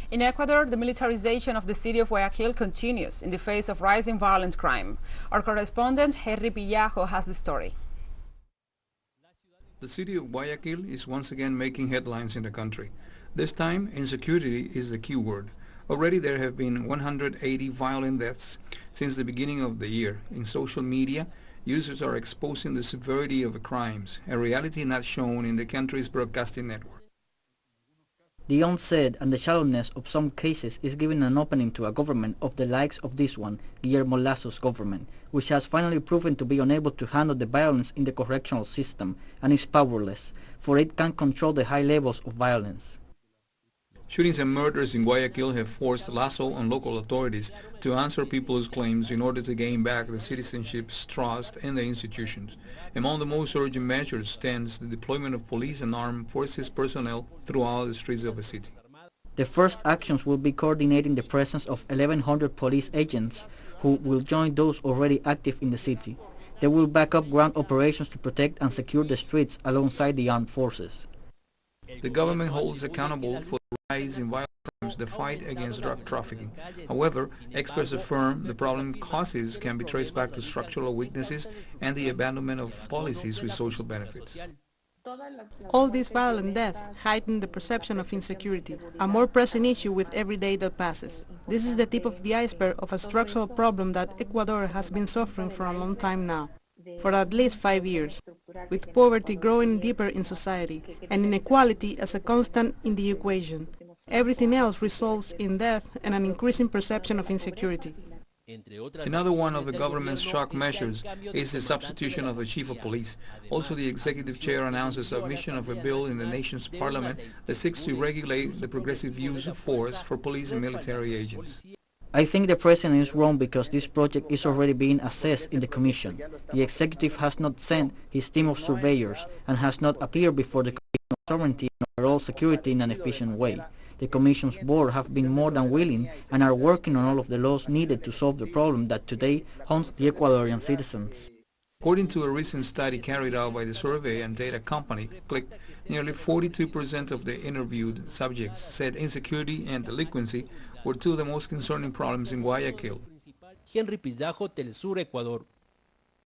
In Ecuador, the militarization of the city of Guayaquil continues in the face of rising violent crime. Our correspondent, Pillajo, has the story. The city of Guayaquil is once again making headlines in the country. This time, insecurity is the key word. Already there have been 180 violent deaths since the beginning of the year. In social media, users are exposing the severity of the crimes, a reality not shown in the country's broadcasting network. The onset and the shallowness of some cases is giving an opening to a government of the likes of this one, Guillermo Lazo's government, which has finally proven to be unable to handle the violence in the correctional system and is powerless, for it can't control the high levels of violence. Shootings and murders in Guayaquil have forced Lazo and local authorities to answer people's claims in order to gain back the citizenship's trust in the institutions. Among the most urgent measures stands the deployment of police and armed forces personnel throughout the streets of the city. The first actions will be coordinating the presence of 1,100 police agents who will join those already active in the city. They will back up ground operations to protect and secure the streets alongside the armed forces. The government holds accountable for the rise in violent crimes, the fight against drug trafficking. However, experts affirm the problem causes can be traced back to structural weaknesses and the abandonment of policies with social benefits. All this violent death heighten the perception of insecurity, a more pressing issue with every day that passes. This is the tip of the iceberg of a structural problem that Ecuador has been suffering for a long time now, for at least 5 years, with poverty growing deeper in society and inequality as a constant in the equation. Everything else results in death and an increasing perception of insecurity. Another one of the government's shock measures is the substitution of a chief of police. Also, the executive chair announced the submission of a bill in the nation's parliament that seeks to regulate the progressive use of force for police and military agents. I think the president is wrong because this project is already being assessed in the commission. The executive has not sent his team of surveyors and has not appeared before the Commission of Sovereignty and Overall Security in an efficient way. The Commission's board have been more than willing and are working on all of the laws needed to solve the problem that today haunts the Ecuadorian citizens. According to a recent study carried out by the survey and data company Click, nearly 42% of the interviewed subjects said insecurity and delinquency were two of the most concerning problems in Guayaquil. Pillajo, TeleSUR, Ecuador.